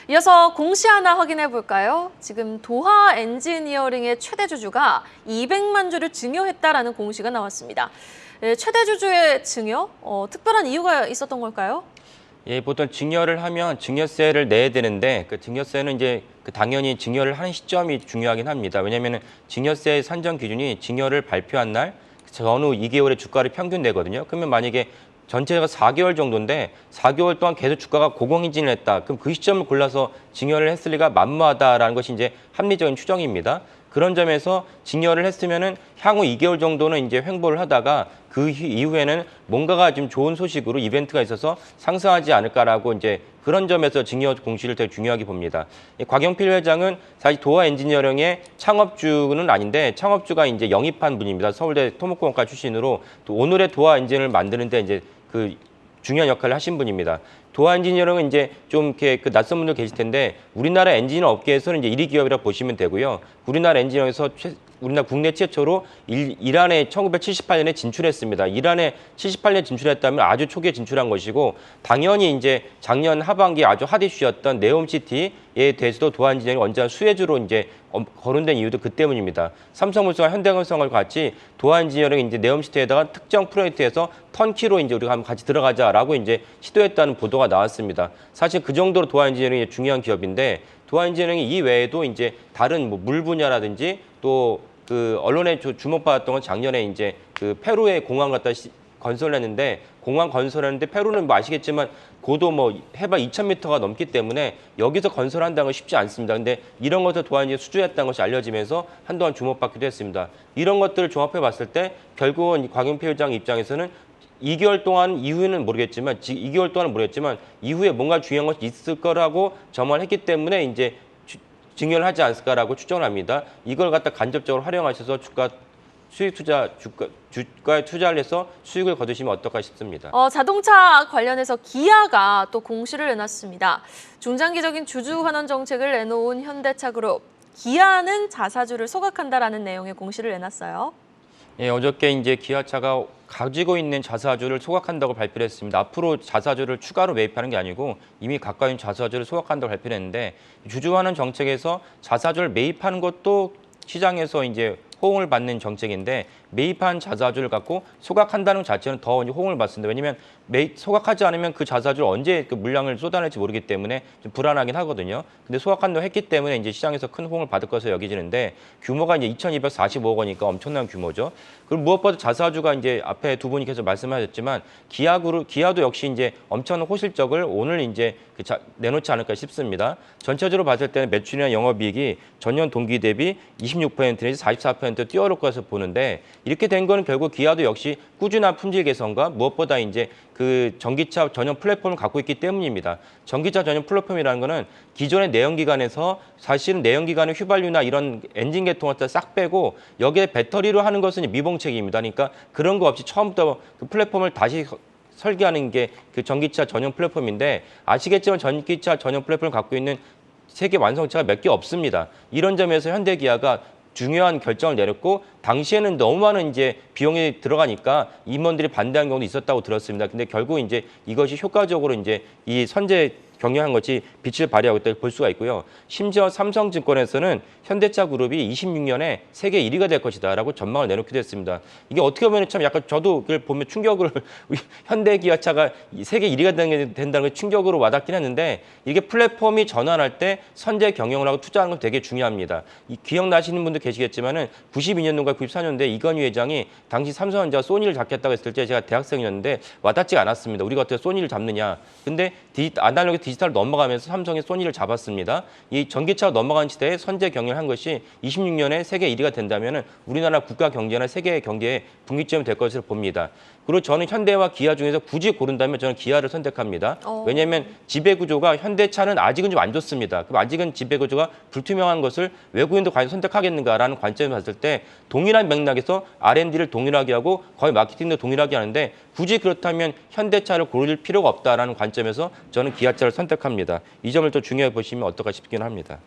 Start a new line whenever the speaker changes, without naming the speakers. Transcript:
이어서 공시 하나 확인해 볼까요? 지금 도하 엔지니어링의 최대 주주가 200만 주를 증여했다라는 공시가 나왔습니다. 최대 주주의 증여? 특별한 이유가 있었던 걸까요?
예, 보통 증여를 하면 증여세를 내야 되는데 그 증여세는 이제 당연히 증여를 하는 시점이 중요하긴 합니다. 왜냐하면 증여세 산정 기준이 증여를 발표한 날 전후 2개월의 주가를 평균 내거든요. 그러면 만약에 전체가 4개월 정도인데 4개월 동안 계속 주가가 고공행진을 했다. 그럼 그 시점을 골라서 증여를 했을 리가 만무하다라는 것이 이제 합리적인 추정입니다. 그런 점에서 증여를 했으면은 향후 2개월 정도는 이제 횡보를 하다가 그 이후에는 뭔가가 좀 좋은 소식으로 이벤트가 있어서 상승하지 않을까라고 이제 그런 점에서 증여 공시를 되게 중요하게 봅니다. 곽영필 회장은 사실 도하 엔지니어링의 창업주는 아닌데 창업주가 이제 영입한 분입니다. 서울대 토목공학과 출신으로 또 오늘의 도하 엔진을 만드는데 이제 그 중요한 역할을 하신 분입니다. 도하 엔지니어링은 이제 좀 이렇게 낯선 분들 계실 텐데 우리나라 엔지니어 업계에서는 이제 1위 기업이라고 보시면 되고요. 우리나라 엔지니어에서 우리나라 국내 최초로 이란에 1978년에 진출했습니다. 이란에 78년 진출했다면 아주 초기에 진출한 것이고 당연히 이제 작년 하반기에 아주 핫 이슈였던 네옴시티에 대해서도 도하 엔지니어링이 언제나 수혜주로 이제 거론된 이유도 그 때문입니다. 삼성물산과 현대건설과 같이 도하 엔지니어링이 이제 네옴시티에다가 특정 프로젝트에서 턴키로 이제 우리가 한번 같이 들어가자라고 이제 시도했다는 보도가 나왔습니다. 사실 그 정도로 도하 엔지니어링이 중요한 기업인데 도하 엔지니어링이 이 외에도 이제 다른 뭐 물 분야라든지 또 그 언론에 주목받았던 건 작년에 이제 그 페루의 공항 갖다 건설했는데 공항 건설했는데 페루는 뭐 아시겠지만 고도 뭐 해발 2,000m가 넘기 때문에 여기서 건설한다는 건 쉽지 않습니다. 근데 이런 것을 도하 엔지니어링이 수주했다는 것이 알려지면서 한동안 주목받기도 했습니다. 이런 것들을 종합해 봤을 때 결국은 곽영필 회장 입장에서는 2개월 동안 이후에는 모르겠지만 2개월 동안은 모르겠지만 이후에 뭔가 중요한 것이 있을 거라고 전망을 했기 때문에 이제 증여를 하지 않을까라고 추정을 합니다. 이걸 갖다 간접적으로 활용하셔서 주가에 투자를 해서 수익을 거두시면 어떨까 싶습니다.
자동차 관련해서 기아가 또 공시를 내놨습니다. 중장기적인 주주 환원 정책을 내놓은 현대차그룹. 기아는 자사주를 소각한다라는 내용의 공시를 내놨어요.
예, 어저께 이제 기아차가 가지고 있는 자사주를 소각한다고 발표를 했습니다. 앞으로 자사주를 추가로 매입하는 게 아니고 이미 갖고 있는 자사주를 소각한다고 발표를 했는데 주주환원 정책에서 자사주를 매입하는 것도 시장에서 이제 호응을 받는 정책인데 매입한 자사주를 갖고 소각한다는 것 자체는 더 호응을 받습니다. 왜냐하면 소각하지 않으면 그 자사주를 언제 그 물량을 쏟아낼지 모르기 때문에 좀 불안하긴 하거든요. 근데 소각한다고 했기 때문에 이제 시장에서 큰 호응을 받을 것으로 여겨지는데 규모가 이제 2,245억 원이니까 엄청난 규모죠. 그리고 무엇보다 자사주가 이제 앞에 두 분이 계속 말씀하셨지만 기아도 역시 이제 엄청난 호실적을 오늘 이제 내놓지 않을까 싶습니다. 전체적으로 봤을 때는 매출이나 영업이익이 전년 동기 대비 26% 내지 44% 뛰어오를 것을 보는데 이렇게 된 거는 결국 기아도 역시 꾸준한 품질 개선과 무엇보다 이제 그 전기차 전용 플랫폼을 갖고 있기 때문입니다. 전기차 전용 플랫폼이라는 거는 기존의 내연기관에서 사실은 내연기관의 휘발유나 이런 엔진 계통을 싹 빼고 여기에 배터리로 하는 것은 미봉책입니다. 그러니까 그런 거 없이 처음부터 그 플랫폼을 다시 설계하는 게 그 전기차 전용 플랫폼인데 아시겠지만 전기차 전용 플랫폼을 갖고 있는 세계 완성차가 몇 개 없습니다. 이런 점에서 현대기아가 중요한 결정을 내렸고 당시에는 너무 많은 이제 비용이 들어가니까 임원들이 반대한 경우도 있었다고 들었습니다. 근데 결국 이제 이것이 효과적으로 이제 이 선제 경영한 것이 빛을 발휘하고 있다고 볼 수가 있고요. 심지어 삼성증권에서는 현대차 그룹이 26년에 세계 1위가 될 것이다라고 전망을 내놓기도 했습니다. 이게 어떻게 보면 참 약간 저도 그걸 보면 충격을 현대기아차가 세계 1위가 된다는 게 충격으로 와닿긴 했는데 이게 플랫폼이 전환할 때 선제 경영을 하고 투자하는 건 되게 중요합니다. 기억나시는 분도 계시겠지만은 92년도인가 94년도에 이건희 회장이 당시 삼성전자가 소니를 잡겠다고 했을 때 제가 대학생이었는데 와닿지가 않았습니다. 우리가 어떻게 소니를 잡느냐. 근데 아날로그 디지털 넘어가면서 삼성이 소니를 잡았습니다. 이 전기차가 넘어간 시대에 선제 경영을 한 것이 26년에 세계 1위가 된다면 우리나라 국가 경제나 세계 경제에 분기점이 될 것으로 봅니다. 그리고 저는 현대와 기아 중에서 굳이 고른다면 저는 기아를 선택합니다. 왜냐하면 지배구조가 현대차는 아직은 좀 안 좋습니다. 그럼 아직은 지배구조가 불투명한 것을 외국인도 과연 선택하겠는가라는 관점을 봤을 때 동일한 맥락에서 R&D를 동일하게 하고 거의 마케팅도 동일하게 하는데 굳이 그렇다면 현대차를 고를 필요가 없다라는 관점에서 저는 기아차를 선택합니다. 이 점을 또 중요해 보시면 어떨까 싶기는 합니다.